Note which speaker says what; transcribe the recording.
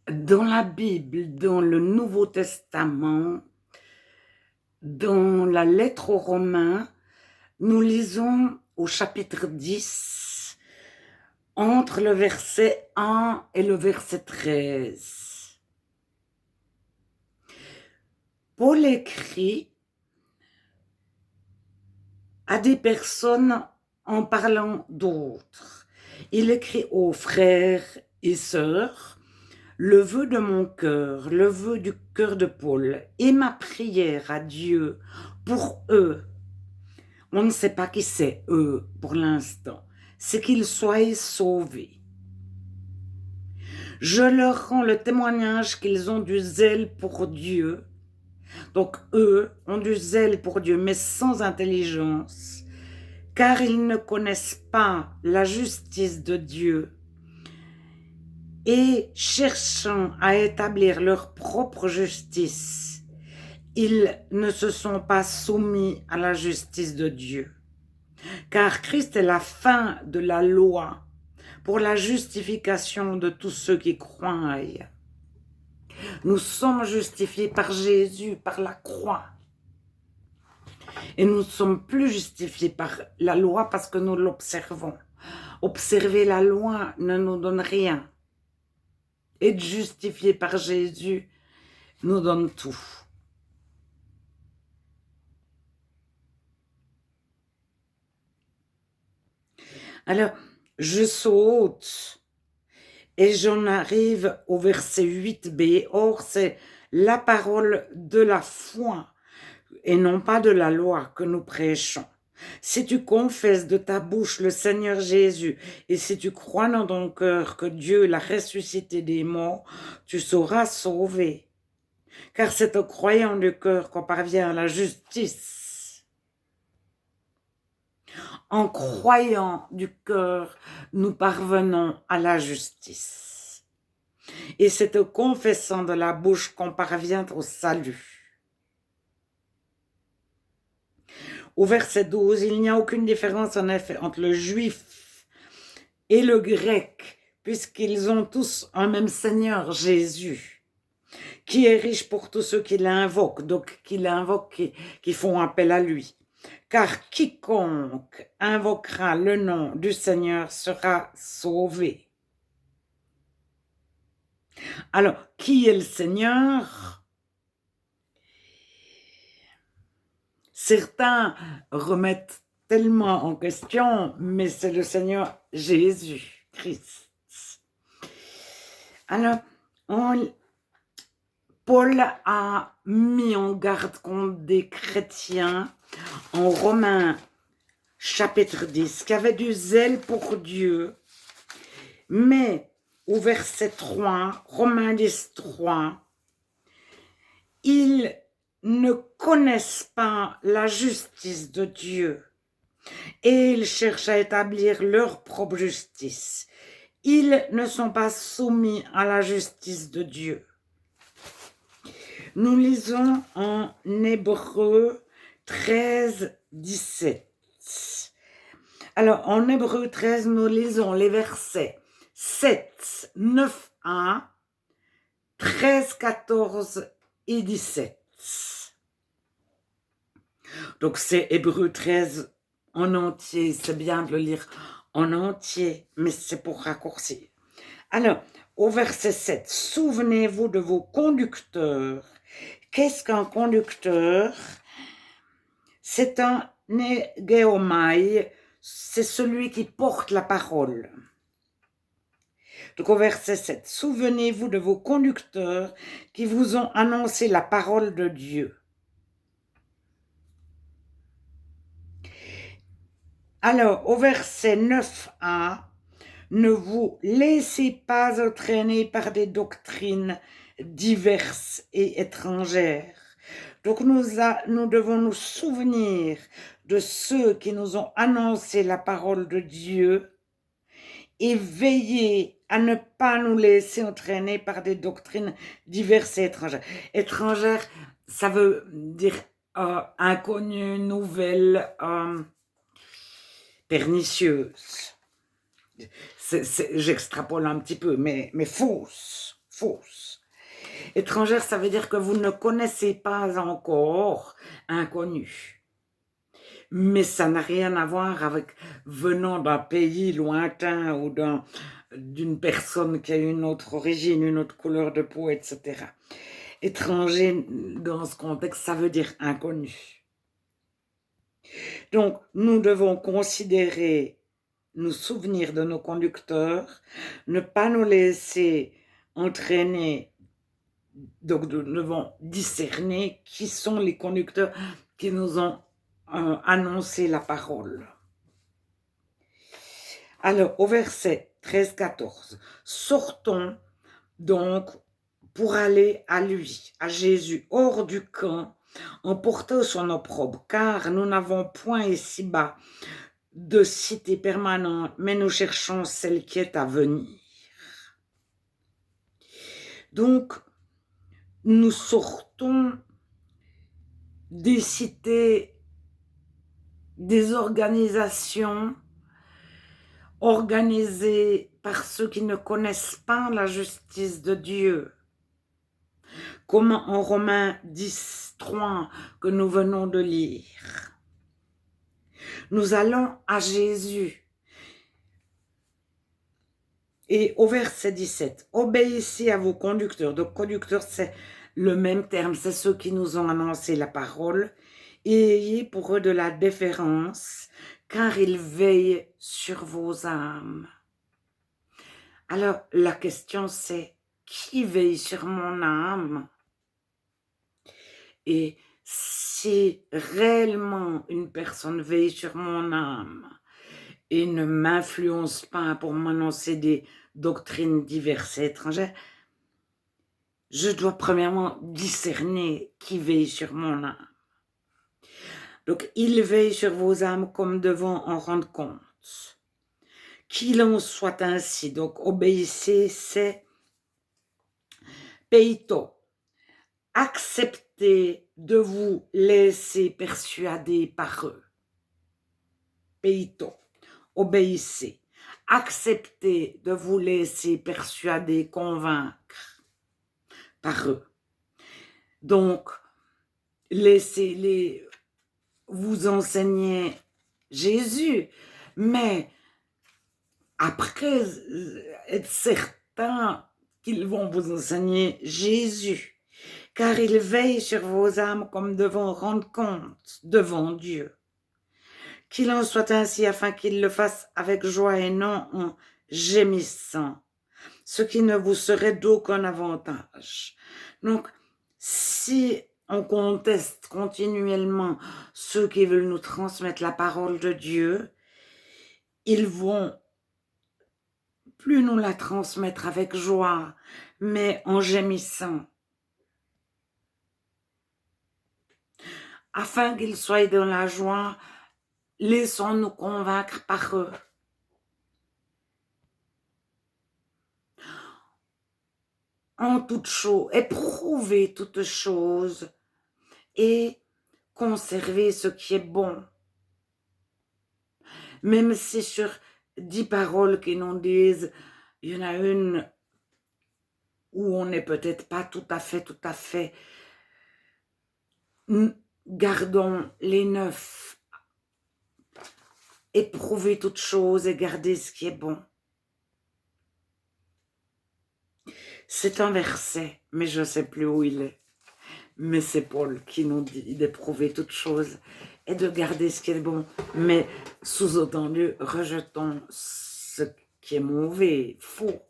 Speaker 1: Dans la Bible, dans le Nouveau Testament, dans la lettre aux Romains, nous lisons au chapitre 10, entre le verset 1 et le verset 13. Paul écrit à des personnes en parlant d'autres. Il écrit aux frères et sœurs: le vœu de mon cœur, le vœu du cœur de Paul et ma prière à Dieu pour eux, on ne sait pas qui c'est eux pour l'instant, c'est qu'ils soient sauvés. Je leur rends le témoignage qu'ils ont du zèle pour Dieu. Donc eux ont du zèle pour Dieu, mais sans intelligence, car ils ne connaissent pas la justice de Dieu. Et cherchant à établir leur propre justice, ils ne se sont pas soumis à la justice de Dieu. Car Christ est la fin de la loi pour la justification de tous ceux qui croient. Nous sommes justifiés par Jésus, par la croix. Et nous ne sommes plus justifiés par la loi parce que nous l'observons. Observer la loi ne nous donne rien. Être justifié par Jésus nous donne tout. Alors, je saute et j'en arrive au verset 8b. Or, c'est la parole de la foi et non pas de la loi que nous prêchons. Si tu confesses de ta bouche le Seigneur Jésus et si tu crois dans ton cœur que Dieu l'a ressuscité des morts, tu seras sauvé. Car c'est au croyant du cœur qu'on parvient à la justice. En croyant du cœur, nous parvenons à la justice. Et c'est au confessant de la bouche qu'on parvient au salut. Au verset 12, il n'y a aucune différence en effet entre le juif et le grec, puisqu'ils ont tous un même Seigneur, Jésus, qui est riche pour tous ceux qui l'invoquent, donc qui font appel à lui. Car quiconque invoquera le nom du Seigneur sera sauvé. Alors, qui est le Seigneur? Certains remettent tellement en question, mais c'est le Seigneur Jésus-Christ. Alors, Paul a mis en garde contre des chrétiens en Romains chapitre 10 qui avaient du zèle pour Dieu, mais au verset 3, Romains 10, 3, ils ne connaissent pas la justice de Dieu et ils cherchent à établir leur propre justice. Ils ne sont pas soumis à la justice de Dieu. Nous lisons en Hébreux 13, 17. Alors, en Hébreux 13, nous lisons les versets 7, 9a, 13, 14 et 17. Donc, c'est Hébreux 13 en entier. C'est bien de le lire en entier, mais c'est pour raccourcir. Alors, au verset 7, souvenez-vous de vos conducteurs. Qu'est-ce qu'un conducteur? C'est un négéomai, c'est celui qui porte la parole. Donc au verset 7, souvenez-vous de vos conducteurs qui vous ont annoncé la parole de Dieu. Alors au verset 9a, ne vous laissez pas entraîner par des doctrines diverses et étrangères. Donc nous devons nous souvenir de ceux qui nous ont annoncé la parole de Dieu et veiller à ne pas nous laisser entraîner par des doctrines diverses et étrangères. Étrangères, ça veut dire inconnues, nouvelles, pernicieuses. J'extrapole un petit peu, mais fausses. fausse. Étrangère, ça veut dire que vous ne connaissez pas encore inconnu. Mais ça n'a rien à voir avec venant d'un pays lointain ou d'une personne qui a une autre origine, une autre couleur de peau, etc. Étranger, dans ce contexte, ça veut dire inconnu. Donc, nous devons considérer, nous souvenir de nos conducteurs, ne pas nous laisser entraîner. Donc, nous devons discerner qui sont les conducteurs qui nous ont annoncé la parole. Alors, au verset 13-14, sortons donc pour aller à lui, à Jésus, hors du camp, en portant son opprobre, car nous n'avons point ici-bas de cité permanente, mais nous cherchons celle qui est à venir. Donc, nous sortons des cités, des organisations organisées par ceux qui ne connaissent pas la justice de Dieu. Comme en Romains 10, 3 que nous venons de lire. Nous allons à Jésus. Et au verset 17, obéissez à vos conducteurs. Donc, conducteurs, c'est le même terme, c'est ceux qui nous ont annoncé la parole. Et ayez pour eux de la déférence, car ils veillent sur vos âmes. Alors, la question c'est, qui veille sur mon âme? Et si réellement une personne veille sur mon âme et ne m'influence pas pour m'annoncer des doctrines diverses et étrangères, je dois premièrement discerner qui veille sur mon âme. Donc, il veille sur vos âmes comme devant en rendre compte. Qu'il en soit ainsi. Donc, obéissez, c'est peito. Acceptez de vous laisser persuader par eux. Peito. Obéissez. Acceptez de vous laisser persuader, convaincre par eux. Donc, laissez-les vous enseigner Jésus, mais après, être certain qu'ils vont vous enseigner Jésus, car ils veillent sur vos âmes comme devant rendre compte devant Dieu. Qu'il en soit ainsi afin qu'ils le fassent avec joie et non en gémissant, ce qui ne vous serait d'aucun avantage. Donc, si on conteste continuellement ceux qui veulent nous transmettre la parole de Dieu, ils vont plus nous la transmettre avec joie, mais en gémissant. Afin qu'ils soient dans la joie, laissons-nous convaincre par eux. En toute chose, éprouvez toutes choses et conservez ce qui est bon. Même si sur 10 paroles qui nous disent, il y en a une où on n'est peut-être pas tout à fait, gardons les 9. Éprouvez toutes choses et gardez ce qui est bon. C'est un verset, mais je ne sais plus où il est. Mais c'est Paul qui nous dit d'éprouver toutes choses et de garder ce qui est bon. Mais sous-entendu, rejetons ce qui est mauvais, faux.